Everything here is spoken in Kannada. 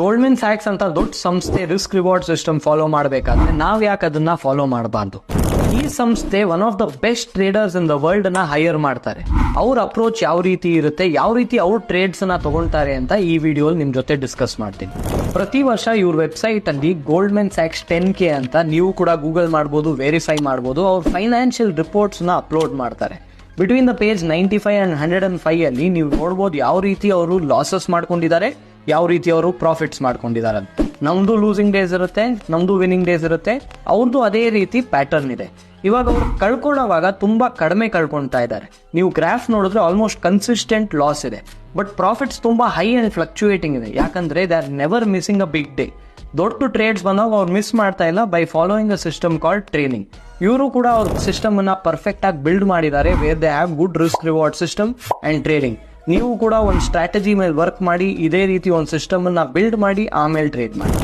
ಗೋಲ್ಡ್ಮನ್ ಸ್ಯಾಕ್ಸ್ ಅಂತ ದೊಡ್ಡ ಸಂಸ್ಥೆ ರಿಸ್ಕ್ ರಿವಾರ್ಡ್ ಸಿಸ್ಟಮ್ ಫಾಲೋ ಮಾಡಬೇಕಾದ್ರೆ ನಾವ್ ಯಾಕೆ ಅದನ್ನ ಫಾಲೋ ಮಾಡಬಾರ್ದು? ಈ ಸಂಸ್ಥೆ one of the best traders in the world ನ ಹೈಯರ್ ಮಾಡ್ತಾರೆ. ಅವ್ರ ಅಪ್ರೋಚ್ ಯಾವ ರೀತಿ ಇರುತ್ತೆ, ಯಾವ ರೀತಿ ಅವ್ರ ಟ್ರೇಡ್ಸ್ ನ ತಗೊಳ್ತಾರೆ ಅಂತ ಈ ವಿಡಿಯೋ ನಿಮ್ ಜೊತೆ ಡಿಸ್ಕಸ್ ಮಾಡ್ತೀನಿ. ಪ್ರತಿ ವರ್ಷ ಇವ್ರ ವೆಬ್ಸೈಟ್ ಅಲ್ಲಿ ಗೋಲ್ಡ್ಮನ್ ಸ್ಯಾಕ್ಸ್ 10K ಅಂತ ನೀವು ಕೂಡ ಗೂಗಲ್ ಮಾಡಬಹುದು, ವೆರಿಫೈ ಮಾಡಬಹುದು. ಅವ್ರ ಫೈನಾನ್ಷಿಯಲ್ ರಿಪೋರ್ಟ್ಸ್ ನ ಅಪ್ಲೋಡ್ ಮಾಡ್ತಾರೆ. ಬಿಟ್ವೀನ್ ದ ಪೇಜ್ 95 and 105 ಅಲ್ಲಿ ನೀವು ನೋಡಬಹುದು ಯಾವ ರೀತಿ ಅವರು ಲಾಸಸ್ ಮಾಡ್ಕೊಂಡಿದ್ದಾರೆ, ಯಾವ ರೀತಿ ಅವರು ಪ್ರಾಫಿಟ್ಸ್ ಮಾಡ್ಕೊಂಡಿದ್ದಾರೆ ಅಂತ. ನಮ್ದು ಲೂಸಿಂಗ್ ಡೇಸ್ ಇರುತ್ತೆ, ನಮ್ದು ವಿನ್ನಿಂಗ್ ಡೇಸ್ ಇರುತ್ತೆ. ಅವ್ರದ್ದು ಅದೇ ರೀತಿ ಪ್ಯಾಟರ್ನ್ ಇದೆ. ಇವಾಗ ಅವ್ರು ಕಳ್ಕೊಳ್ಳೋವಾಗ ತುಂಬಾ ಕಡಿಮೆ ಕಳ್ಕೊಳ್ತಾ ಇದ್ದಾರೆ. ನೀವು ಗ್ರಾಫ್ ನೋಡಿದ್ರೆ ಆಲ್ಮೋಸ್ಟ್ ಕನ್ಸಿಸ್ಟೆಂಟ್ ಲಾಸ್ ಇದೆ, ಬಟ್ ಪ್ರಾಫಿಟ್ಸ್ ತುಂಬಾ ಹೈ ಅಂಡ್ ಫ್ಲಕ್ಚುಯೇಟಿಂಗ್ ಇದೆ. ಯಾಕಂದ್ರೆ they are never missing a big day. ದೊಡ್ಡ ಟ್ರೇಡ್ಸ್ ಬಂದಾಗ ಅವ್ರು ಮಿಸ್ ಮಾಡ್ತಾ ಇಲ್ಲ by following a system called training. ಇವರು ಕೂಡ ಅವ್ರ ಸಿಸ್ಟಮ್ ಅನ್ನ ಪರ್ಫೆಕ್ಟ್ ಆಗಿ ಬಿಲ್ಡ್ ಮಾಡಿದ್ದಾರೆ, where they have good risk reward system and trading. ನೀವು ಕೂಡ ಒಂದು ಸ್ಟ್ರಾಟಜಿ ಮೇಲೆ ವರ್ಕ್ ಮಾಡಿ ಇದೇ ರೀತಿ ಒಂದು ಸಿಸ್ಟಮ್ ಅನ್ನ ಬಿಲ್ಡ್ ಮಾಡಿ ಆಮೇಲೆ ಟ್ರೇಡ್ ಮಾಡಿ.